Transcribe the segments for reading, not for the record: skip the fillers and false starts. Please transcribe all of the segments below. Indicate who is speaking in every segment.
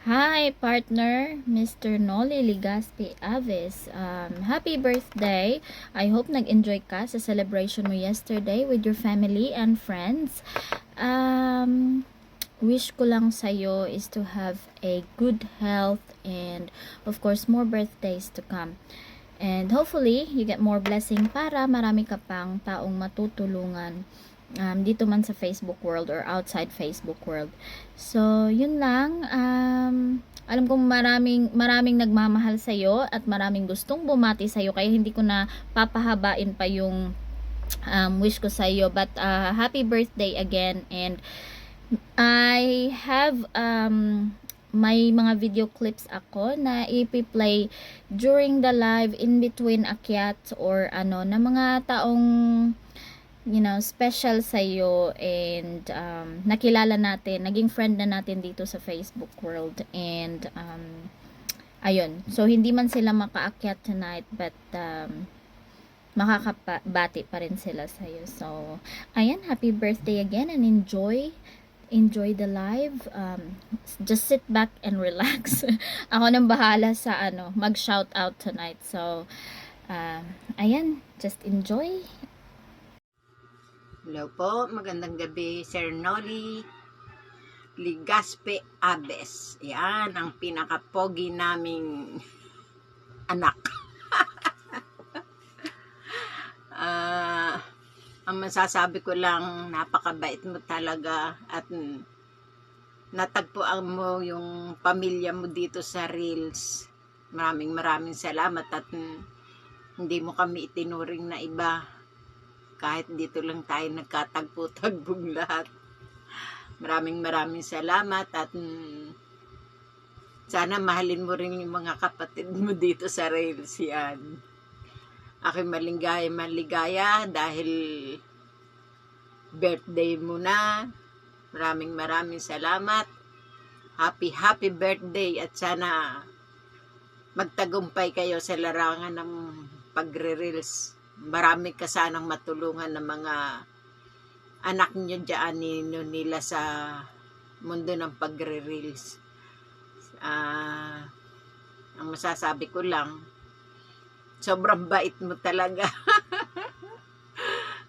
Speaker 1: Hi, partner, Mr. Noli Ligaspi Aves. Happy birthday. I hope nag-enjoy ka sa celebration mo yesterday with your family and friends. Wish ko lang sa'yo is to have a good health and of course more birthdays to come. And hopefully, you get more blessing para marami ka pang taong matutulungan dito man sa Facebook world or outside Facebook world. So, yun lang. Alam kong maraming nagmamahal sa'yo at maraming gustong bumati sa'yo kaya hindi ko na papahabain pa yung wish ko sa'yo. But happy birthday again, and I have may mga video clips ako na ipi-play during the live in between akyat or na mga taong special sa iyo and nakilala natin, naging friend na natin dito sa Facebook world, and ayun, so hindi man sila makaakyat tonight but makakabati pa rin sila sa iyo. So ayan, happy birthday again and enjoy the live. Just sit back and relax. Ako nang bahala sa mag shout out tonight. So ayan, just enjoy.
Speaker 2: Hello po, magandang gabi, Sir Noli Ligaspe Aves. Yan, ang pinaka-pogi naming anak. Ang masasabi ko lang, napakabait mo talaga at natagpuan mo yung pamilya mo dito sa Reels. Maraming salamat at hindi mo kami itinuring na iba. Kahit dito lang tayo nagkatagpo-tagbong lahat. Maraming salamat at sana mahalin mo rin yung mga kapatid mo dito sa Rails yan. Aking maligaya dahil birthday mo na. Maraming salamat. Happy birthday at sana magtagumpay kayo sa larangan ng pagre-reels. Marami ka sanang matulungan ng mga anak nyo dyan nila sa mundo ng pagre-reels. Ang masasabi ko lang, sobrang bait mo talaga.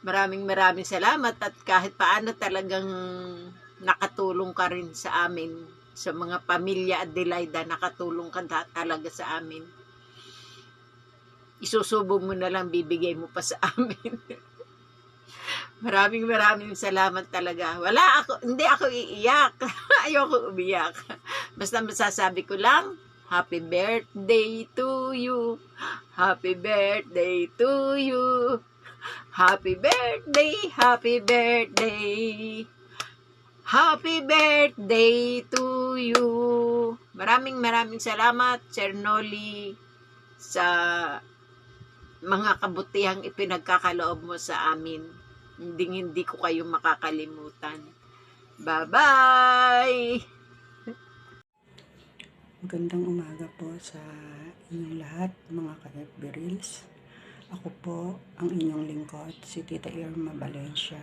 Speaker 2: maraming salamat at kahit paano talagang nakatulong ka rin sa amin, sa mga pamilya Adelaida, nakatulong ka talaga sa amin. Isusubo mo na lang, bibigay mo pa sa amin. maraming salamat talaga. Hindi ako iiyak. Ayoko umiyak. Basta masasabi ko lang, happy birthday to you. Happy birthday to you. Happy birthday, happy birthday. Happy birthday to you. Maraming salamat, Sir Noli, sa mga kabutihang ipinagkakaloob mo sa amin. Hindi ko kayo makakalimutan. Bye-bye!
Speaker 3: Magandang umaga po sa inyong lahat, mga ka-FB Reels. Ako po ang inyong lingkod, si Tita Irma Valencia.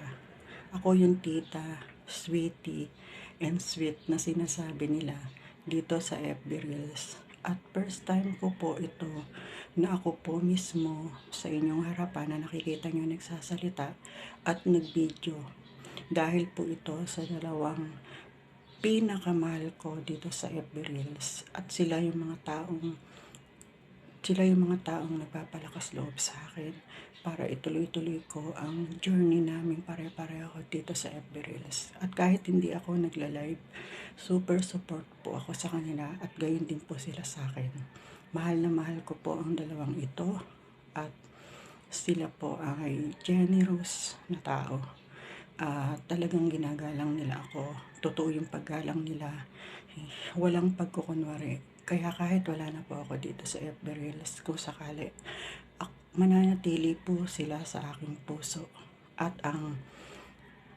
Speaker 3: Ako yung tita, sweetie, and sweet na sinasabi nila dito sa FB Reels. At first time ko po ito na ako po mismo sa inyong harapan na nakikita nyo nagsasalita at nag-video. Dahil po ito sa dalawang pinakamahal ko dito sa FB Reels. At sila yung mga taong nagpapalakas loob sa akin para ituloy-tuloy ko ang journey namin pare-pareho dito sa FB Reels. At kahit hindi ako nagla-live, super support po ako sa kanila at gayon din po sila sa akin. Mahal na mahal ko po ang dalawang ito at sila po ay generous na tao. Talagang ginagalang nila ako. Totoo yung paggalang nila. Walang pagkukunwari. Kaya kahit wala na po ako dito sa FB Reels, kung sakali, mananatili po sila sa aking puso. At ang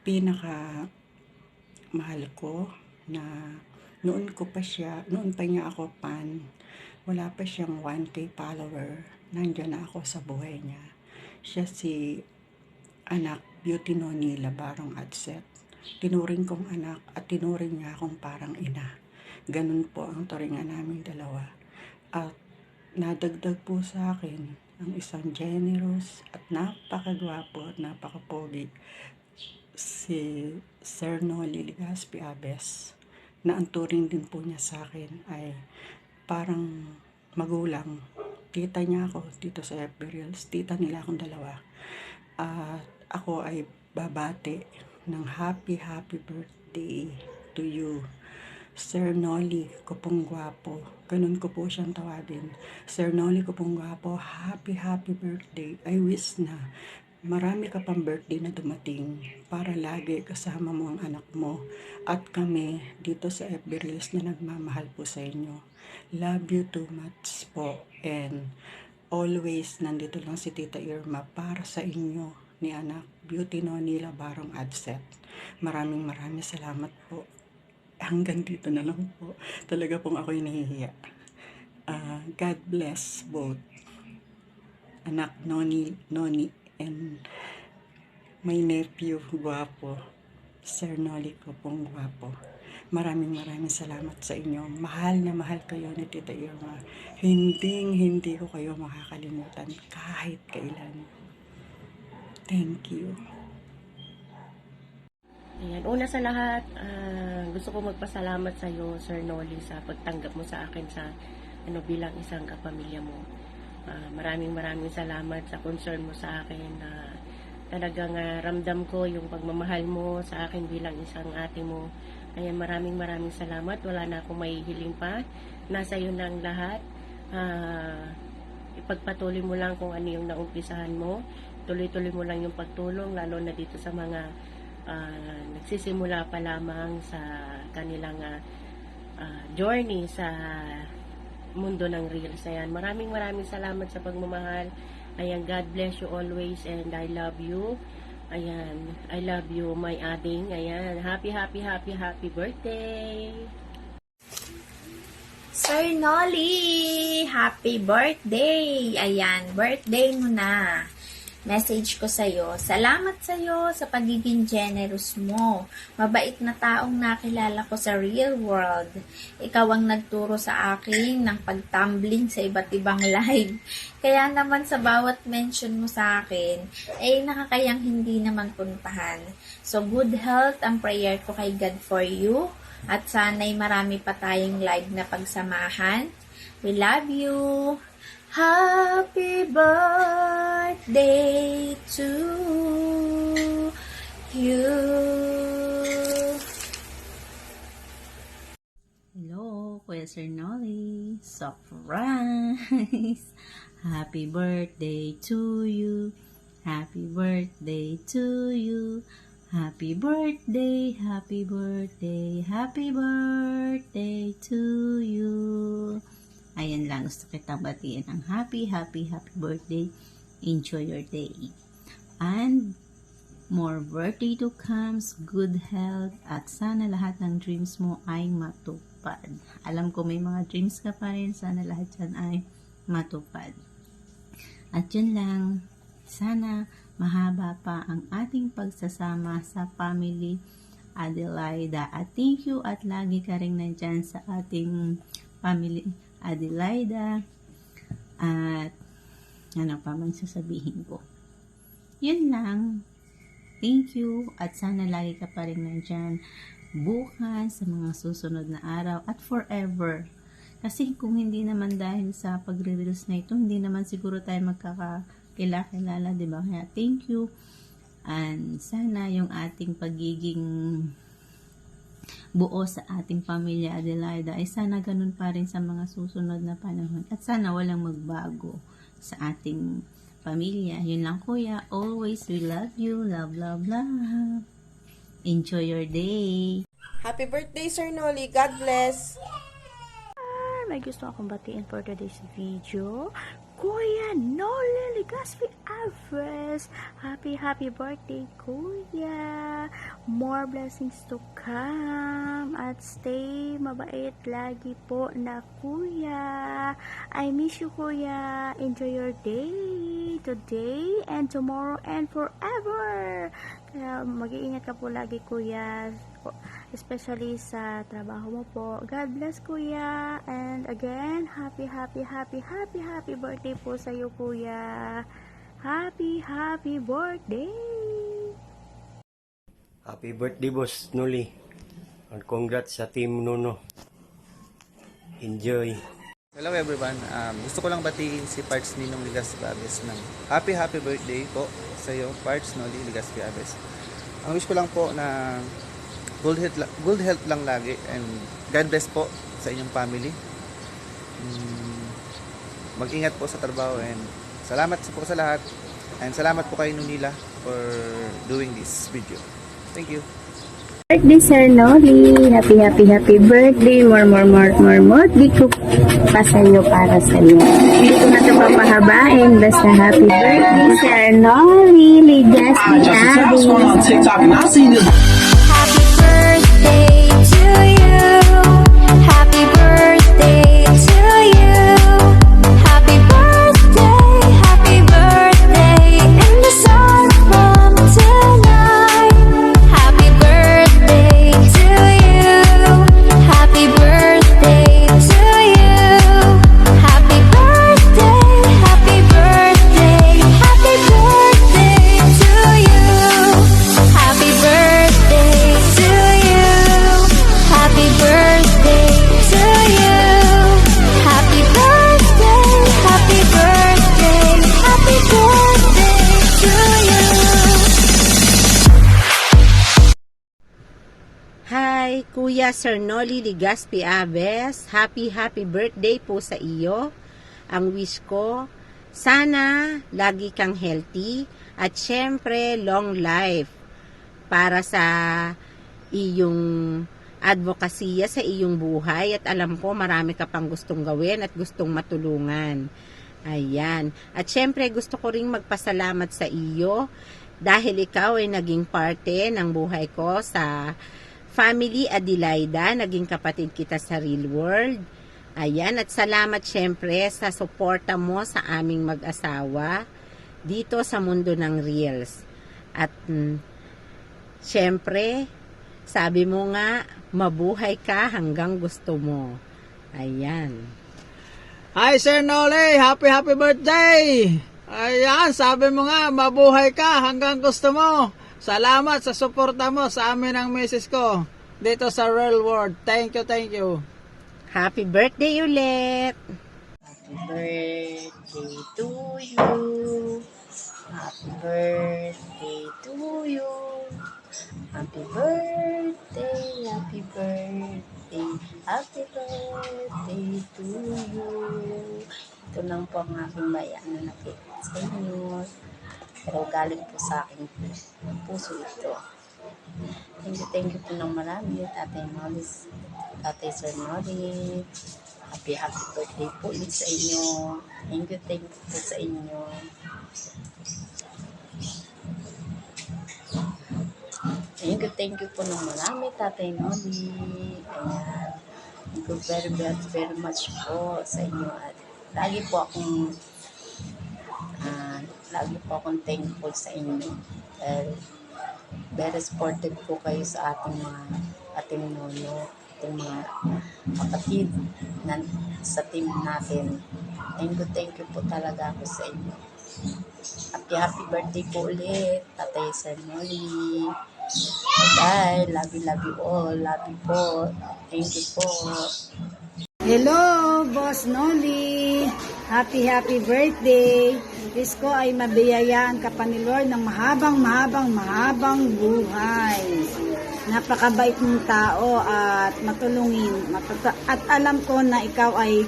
Speaker 3: pinaka mahal ko na noon pa niya ako fan, wala pa siyang 1K follower, nandiyan na ako sa buhay niya. Siya si anak Beauty Noni Labarong Adset. Tinuring kong anak at tinuring niya akong parang ina. Ganun po ang turingan naming dalawa. At nadagdag po sa akin ang isang generous at napakagwapo at napakapogi, si Sir Noli Legazpi Abes, na ang turing din po niya sa akin ay parang magulang. Tita niya ako dito sa FB Reels. Tita nila akong dalawa. At ako ay babati ng happy birthday to you, Sir Noli Kupong Gwapo. Ganun ko po siyang tawagin. Sir Noli Kupong Gwapo, happy birthday. I wish na marami ka pang birthday na dumating para lagi kasama mo ang anak mo at kami dito sa FB Reels na nagmamahal po sa inyo. Love you too much po, and always nandito lang si Tita Irma para sa inyo ni anak Beauty Nonila Barong Adset. Maraming salamat po. Hanggang dito na lang po. Talaga pong ako'y nahihiya. God bless both anak Noni and my nephew gwapo, Sir Noli ko pong gwapo. Maraming salamat sa inyo. Mahal na mahal kayo ni Tita Irma. Hindi ko kayo makakalimutan kahit kailan. Thank you.
Speaker 4: Ayan. Una sa lahat, gusto ko magpasalamat sa iyo, Sir Noli, sa pagtanggap mo sa akin sa bilang isang kapamilya mo. Maraming salamat sa concern mo sa akin. Talagang ramdam ko yung pagmamahal mo sa akin bilang isang ate mo. Kaya maraming salamat. Wala na akong mahihiling pa. Nasa iyo na ang lahat. Ipagpatuloy mo lang kung ano yung naumpisahan mo. Tuloy-tuloy mo lang yung pagtulong, lalo na dito sa mga nagsisimula pa lamang sa kanilang journey sa mundo ng Reels. Ayan, maraming salamat sa pagmamahal. Ayan, God bless you always and I love you. Ayan, I love you, my ading. Ayan, happy birthday!
Speaker 5: Sir Noli, happy birthday! Ayan, birthday mo na. Message ko sa'yo, salamat sa'yo sa pagiging generous mo. Mabait na taong nakilala ko sa real world. Ikaw ang nagturo sa akin ng pagtumbling sa iba't ibang live. Kaya naman sa bawat mention mo sa akin, ay nakakayang hindi naman puntahan. So good health ang prayer ko kay God for you. At sana'y marami pa tayong live na pagsamahan. We love you. Happy birthday to you.
Speaker 6: Hello, Kuya Sir Noli. Surprise! Happy birthday to you. Happy birthday to you. Happy birthday, happy birthday, happy birthday to you. Ayan lang, gusto kitang batiin ang happy birthday. Enjoy your day. And more birthday to comes, good health, at sana lahat ng dreams mo ay matupad. Alam ko may mga dreams ka pa rin, sana lahat yan ay matupad. At yun lang, sana mahaba pa ang ating pagsasama sa family Adelaida. At thank you at lagi ka rin nandyan sa ating family Adelaida. At ano pa man sasabihin ko. Yun lang. Thank you at sana lagi ka pa rin nandyan bukas sa mga susunod na araw at forever. Kasi kung hindi naman dahil sa pagre-reels na ito, hindi naman siguro tayo magkakakilala, diba? Kaya thank you. And sana yung ating pagiging buo sa ating pamilya Adelaida ay sana ganun pa rin sa mga susunod na panahon. At sana walang magbago sa ating pamilya. Yun lang kuya. Always we love you. Love, love, love. Enjoy your day.
Speaker 7: Happy birthday, Sir Noli. God bless.
Speaker 4: May gusto akong batiin for today's video. Kuya Noli Legazpi Alvarez. Happy birthday, Kuya. More blessings to come. At stay mabait lagi po na Kuya. I miss you, Kuya. Enjoy your day today and tomorrow and forever. Kaya mag-iingat ka po lagi, Kuya.
Speaker 8: especially sa trabaho mo po. God bless, Kuya. And again, happy birthday po sa iyo, Kuya. Happy birthday!
Speaker 9: Happy birthday, Boss Noli. And congrats sa Team Nuno. Enjoy.
Speaker 10: Hello everyone. Gusto ko lang batiin si Parts Ninong Ligaspi Aves ng happy birthday po sa iyo, Parts Noli Ligaspi Aves. Ang wish ko lang po na good health lang lagi, and God bless po sa inyong family. Mag-ingat po sa trabaho, and salamat po sa lahat, and salamat po kay Nunila for doing this video. Thank you.
Speaker 8: Birthday, Sir Noli. Happy birthday. More. Di ko pa sa'yo para sa'yo. Hindi ko na ito papahabain. Basta happy birthday, Sir Noli. Ligaspi Aves.
Speaker 11: Happy birthday to you. Happy birthday to you. Happy birthday in the sun from tonight. Happy birthday to you. Happy birthday to you. Happy birthday to you. Happy birthday to you. Happy birthday to you. Happy birthday to you.
Speaker 12: Hi, Kuya Sir Noli Ligaspi Aves. Happy birthday po sa iyo. Ang wish ko, sana lagi kang healthy at syempre long life para sa iyong advokasya sa iyong buhay, at alam ko marami ka pang gustong gawin at gustong matulungan. Ayan. At syempre gusto ko ring magpasalamat sa iyo dahil ikaw ay naging parte ng buhay ko sa Family Adelaida, naging kapatid kita sa real world. Ayan, at salamat syempre sa suporta mo sa aming mag-asawa dito sa mundo ng reels. At syempre, sabi mo nga, mabuhay ka hanggang gusto mo. Ayan.
Speaker 13: Hi Sir Noli, happy birthday! Ayan, sabi mo nga, mabuhay ka hanggang gusto mo. Salamat sa suporta mo sa amin ng misis ko dito sa real world. Thank you.
Speaker 12: Happy birthday ulit!
Speaker 6: Happy birthday to you. Happy birthday to you. Happy birthday to you. Ito lang po ang aking bayan na nakita sa inyo. Pero galing po sa aking puso ito. Thank you po ng marami, Tatay Noli, Tatay Sir Noli. Happy birthday po ulit sa inyo. Thank you po sa inyo. Thank you po ng marami, Tatay Noli. Ayan. Thank you very much po sa inyo. At lagi po akong thankful sa inyo. Very supportive po kayo sa ating nono, ating mga kapatid sa team natin. Thank you po talaga ako sa inyo. Happy birthday po ulit, Tatay Sir Noli. Bye, love you all. Love you po. Thank you po.
Speaker 14: Hello, Boss Noli. Happy birthday. Wish ko ay mabiyayaan ka pa ni Lord ng mahabang buhay. Napakabait mong tao at matulungin. At alam ko na ikaw ay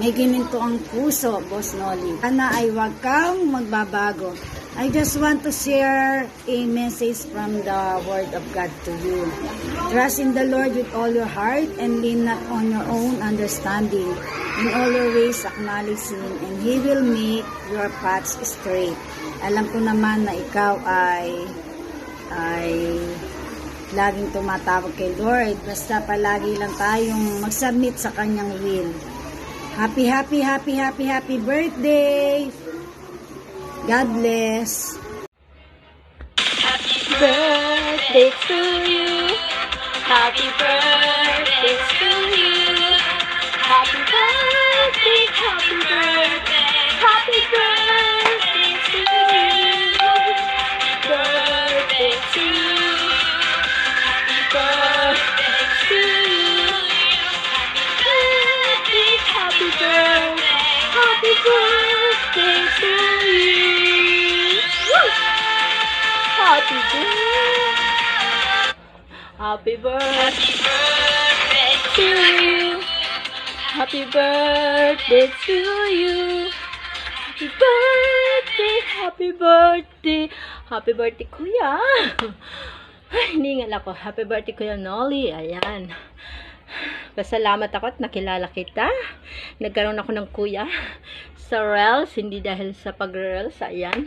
Speaker 14: may gininto ang puso, Boss Noli. Sana ay wag kang magbabago. I just want to share a message from the Word of God to you. Trust in the Lord with all your heart and lean not on your own understanding. In all your ways acknowledge Him and He will make your paths straight. Alam ko naman na ikaw ay laging tumatawag kay Lord. Basta palagi lang tayong mag-submit sa Kanyang will. Happy birthday! God bless.
Speaker 11: Happy birthday to you. Happy birthday to you. Happy birthday, happy birthday, happy birthday to you. Birthday to you. Birthday to you. Birthday, happy birthday, happy birthday to you. Woo! Happy birthday. Happy birthday to you. Happy birthday to you. Happy birthday, happy birthday. Happy birthday, Kuya. Ay, hiningal ako. Happy birthday, Kuya Nolly. Ayan. Pasalamat ako at nakilala kita. Nagkaroon ako ng kuya sa Reels, hindi dahil sa pag-Reels. Ayan.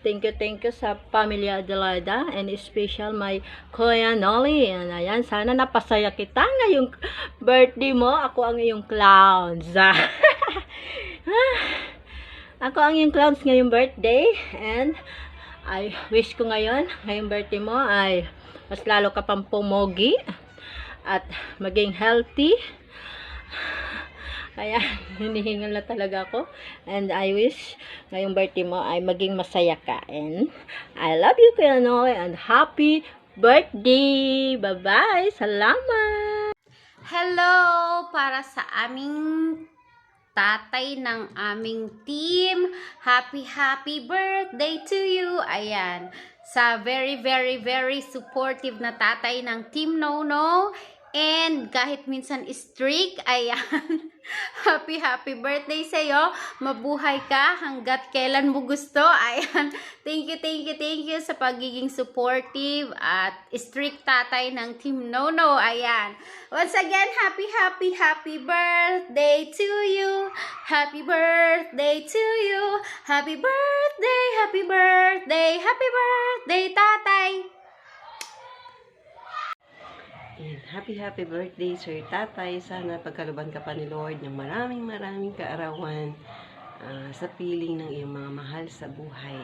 Speaker 11: Thank you sa Pamilya Adelaida and special my Kuya Nolly. Ayan, sana napasaya kita ngayong birthday mo. Ako ang iyong clowns. Ako ang iyong clowns ngayong birthday. And I wish ko ngayong birthday mo ay mas lalo ka pang pumogi at maging healthy. Kaya hinihingal na talaga ako. And I wish ngayong birthday mo ay maging masaya ka. And I love you, Kuya Noy. And happy birthday! Bye-bye! Salamat!
Speaker 15: Hello! Para sa aming tatay ng aming team, happy birthday to you! Ayan. Sa very supportive na tatay ng Team Nono. And kahit minsan strict, ayan. Happy birthday sa'yo. Mabuhay ka hanggat kailan mo gusto. Ayan. Thank you sa pagiging supportive at strict tatay ng Team Nono. Ayan. Once again, happy birthday to you. Happy birthday to you. Happy birthday, tatay.
Speaker 4: Happy birthday, Sir Tatay. Sana pagkaluban ka pa ni Lord ng maraming kaarawan sa piling ng iyong mga mahal sa buhay.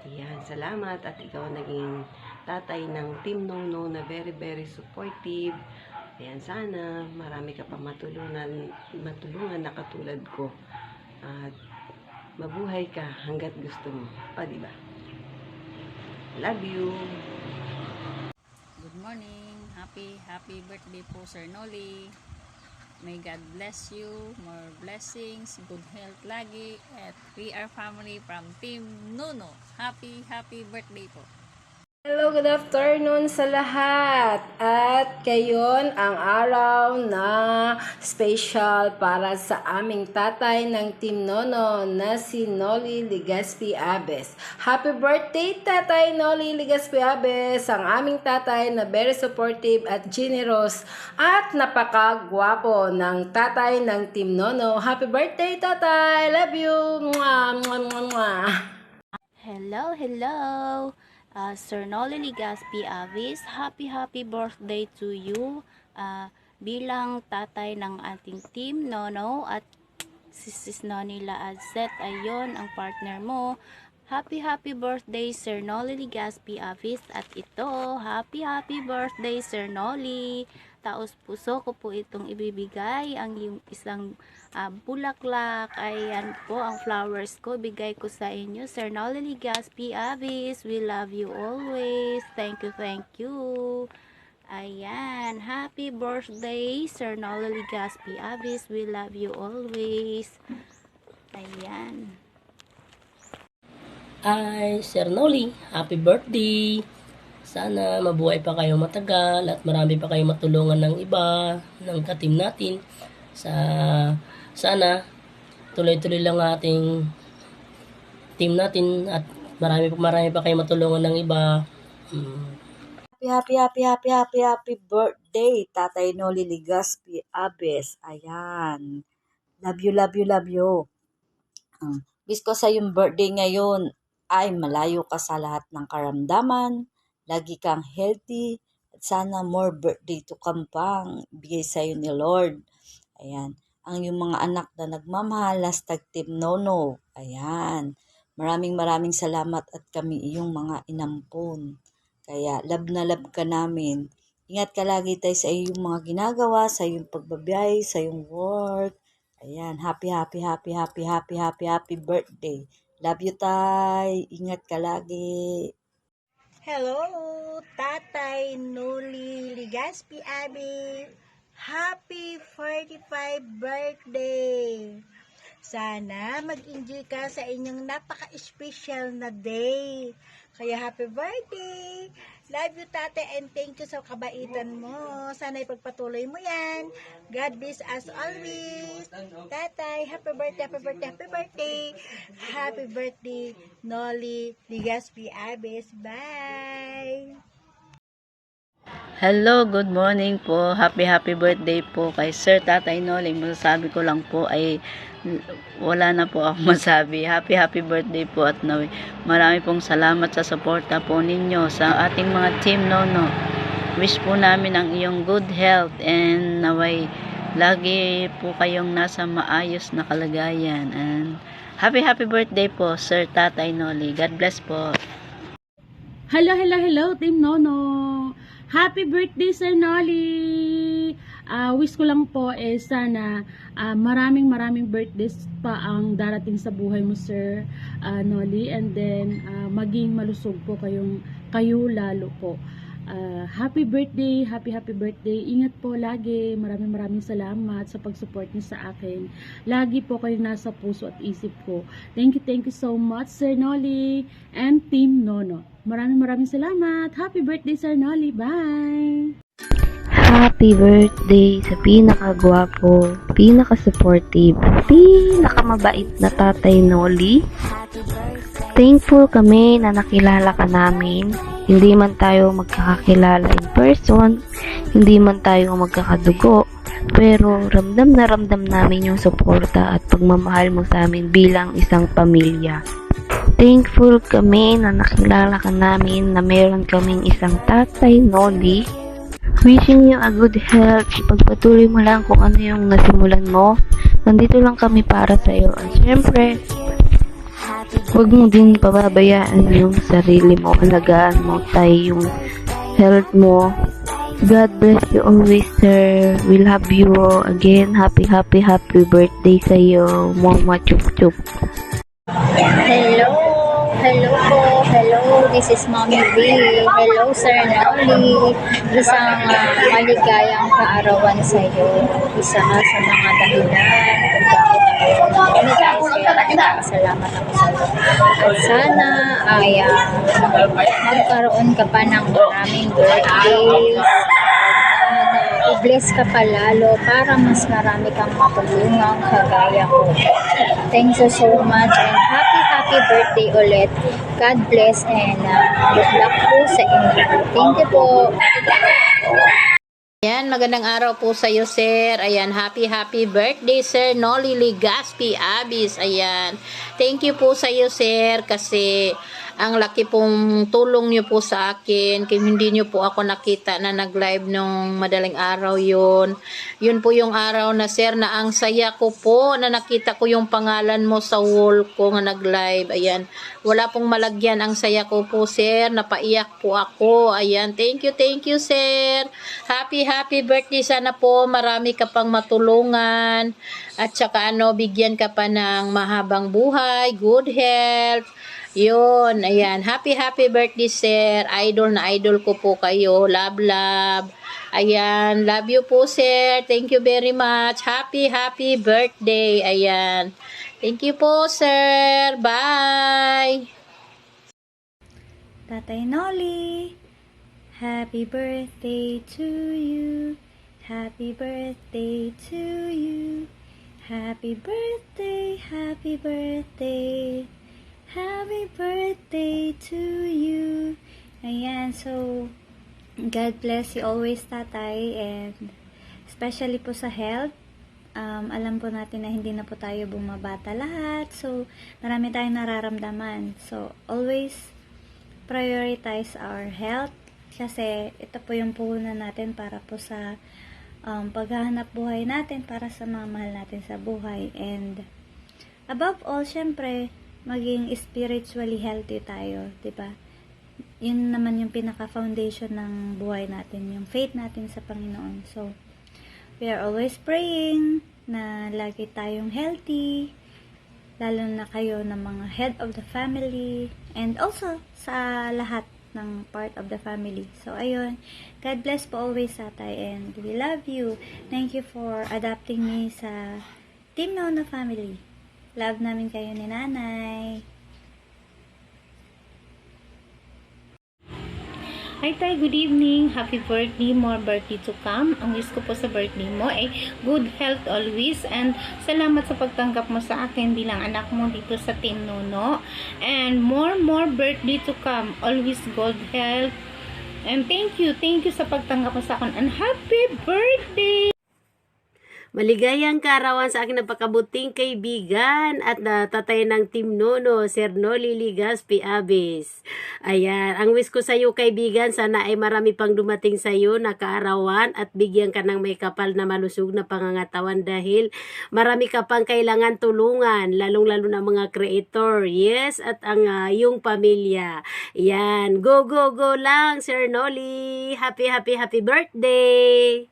Speaker 4: Ayan, salamat at ikaw naging tatay ng Team Nono na very supportive. Ayan, sana marami ka pa matulungan na katulad ko. At mabuhay ka hanggat gusto mo. O, diba? Love you!
Speaker 16: Good morning. Happy birthday po, Sir Nolly. May God bless you, more blessings, good health lagi, at we are family from Team Nuno. Happy birthday po.
Speaker 14: Hello, good afternoon sa lahat. At ngayon ang araw na special para sa aming tatay ng Team Nono na si Nolly Legaspi Abes. Happy birthday, Tatay Nolly Legaspi Abes, ang aming tatay na very supportive at generous at napakagwapo ng tatay ng Team Nono. Happy birthday, Tatay! Love you! Mwah, mwah, mwah, mwah.
Speaker 1: Hello! Sir Nolly Legaspi Avis, happy birthday to you. Bilang tatay ng ating Team Nono at Sis Nonila Adset, ayon ang partner mo. Happy birthday, Sir Nolly Legaspi Avis. At ito, happy birthday, Sir Nolly. Taos puso ko po itong ibibigay. Ang yung isang bulaklak, ayan po ang flowers ko, bigay ko sa inyo, Sir Nolly Legaspi Avis. We love you always. Thank you. Ayan, happy birthday, Sir Nolly Legaspi Avis. We love you always. Ayan.
Speaker 17: Hi, Sir Nolly, happy birthday! Sana mabuhay pa kayo matagal at marami pa kayong matulungan ng iba, ng ka-team natin. Sana tuloy-tuloy lang ating team natin at marami pa kayong matulungan ng iba.
Speaker 14: Happy birthday, Tatay Nolly Legaspi Abes. Ayan. Love you. Wish ko sa yung birthday ngayon ay malayo ka sa lahat ng karamdaman, lagi kang healthy, at sana more birthday to come pang bigay sa'yo ni Lord. Ayan. Ang yung mga anak na nagmamahal, hashtag Team Nono. Ayan. Maraming salamat at kami iyong mga inampon. Kaya love na love ka namin.
Speaker 18: Ingat ka lagi tayo sa iyong mga ginagawa, sa iyong pagbabiyahe, sa iyong work. Ayan, happy birthday. Love you, Tay. Ingat ka lagi.
Speaker 14: Hello, Tatay Noli Ligaspi Abi. Happy 45 birthday! Sana mag-enjoy ka sa inyong napaka-special na day. Kaya happy birthday! Love you, Tatay, and thank you sa kabaitan mo. Sana ipagpatuloy mo yan. God bless us always. Tatay, happy birthday, happy birthday, happy birthday. Happy birthday, Noli Ligaspi Abes. Bye!
Speaker 6: Hello, good morning po. Happy birthday po kay Sir Tatay Noling. Masasabi ko lang po ay wala na po ako masabi. Happy birthday po at naway. Marami pong salamat sa suporta po ninyo sa ating mga team Nono. Wish po namin ang iyong good health and naway lagi po kayong nasa maayos na kalagayan. And happy birthday po Sir Tatay Noli. God bless po.
Speaker 19: Hello, Team Nono. Happy birthday, Sir Noli! Wish ko lang po sana maraming birthdays pa ang darating sa buhay mo, Sir Noli. And then, maging malusog po kayo lalo po. Happy birthday, happy birthday. Ingat po lagi. Maraming salamat sa pag-support niyo sa akin. Lagi po kayo nasa puso at isip ko. Thank you so much, Sir Noli and Team Nono. Maraming salamat. Happy birthday, Sir Noli. Bye!
Speaker 8: Happy birthday sa pinakagwapo, pinaka-supportive, pinakamabait na Tatay Noli. Thankful kami na nakilala ka namin. Hindi man tayo magkakakilala in person, hindi man tayo magkakadugo, pero ramdam na ramdam namin yung suporta at pagmamahal mo sa amin bilang isang pamilya. Thankful kami na nakilala ka namin na meron kaming isang Tatay Noli. Wishing you a good health. Pagpatuloy mo lang kung ano yung nasimulan mo. Nandito lang kami para sa iyo. At syempre, huwag mo din pababayaan yung sarili mo. Alagaan mo tayo yung health mo. God bless you always, sir. We love you. Again, happy birthday sa iyo. Mama chup chup.
Speaker 1: Hello, this is Mommy B. Hello, Sir Noli. Isang maligayang kaarawan sa iyo. Isa nga sa mga dahilan kung bakit salamat ako sa iyo. At sana ay magkaroon ka pa ng maraming birthdays. I-bless ka pa lalo para mas marami kang matulungang kagaya ko. Thank you so much and happy birthday ulit. God bless and good luck po sa inyo. Thank you po.
Speaker 15: Ayan, magandang araw po sa iyo, sir. Ayan, happy birthday, Sir Noli Ligaspi Abis. Ayan, thank you po sa iyo, sir, kasi ang laki pong tulong niyo po sa akin. Kung hindi niyo po ako nakita na nag-live nung madaling araw yun. Yun po yung araw na, sir, na ang saya ko po na nakita ko yung pangalan mo sa wall ko nga nag-live. Ayan, wala pong malagyan ang saya ko po, sir. Napaiyak po ako. Ayan, thank you, sir. Happy birthday. Sana po marami ka pang matulungan. At saka bigyan ka pa ng mahabang buhay, good health. Yun, ayan. Happy birthday, sir. Idol na idol ko po kayo. Love. Ayan, love you po, sir. Thank you very much. Happy birthday. Ayan. Thank you po, sir. Bye.
Speaker 20: Tatay Noli, happy birthday to you. Happy birthday to you. Happy birthday, happy birthday. Happy birthday to you. Ayan, so God bless you always, Tatay, and especially po sa health. Alam po natin na hindi na po tayo bumabata lahat, so marami tayong nararamdaman. So always prioritize our health kasi ito po yung puhunan natin para po sa paghahanap buhay natin, para sa mga mahal natin sa buhay. And above all, syempre, maging spiritually healthy tayo, 'di ba? yun naman yung pinaka-foundation ng buhay natin, yung faith natin sa Panginoon. So, we are always praying na lagi tayong healthy, lalo na kayo ng mga head of the family, and also sa lahat ng part of the family. So, ayun, God bless po always, tatay, and we love you. Thank you for adopting me sa Team Nono family. Love namin kayo ni nanay.
Speaker 15: Hi Tay, good evening. Happy birthday, more birthday to come. Ang wish ko po sa birthday mo ay good health always, and salamat sa pagtanggap mo sa akin bilang anak mo dito sa Team Nono. And more birthday to come. Always good health. And thank you sa pagtanggap mo sa akin. And happy birthday!
Speaker 12: Maligayang kaarawan sa aking napakabuting kaibigan at tatay ng Team Nono, Sir Noli Ligaspi Abes. Ayan, ang wish ko sa iyo kaibigan, sana ay marami pang dumating sa iyo na kaarawan at bigyan ka ng may kapal na malusog na pangangatawan dahil marami ka pang kailangan tulungan, lalong-lalo na mga creator, yes, at ang iyong pamilya. Ayan, go lang Sir Noli. Happy birthday!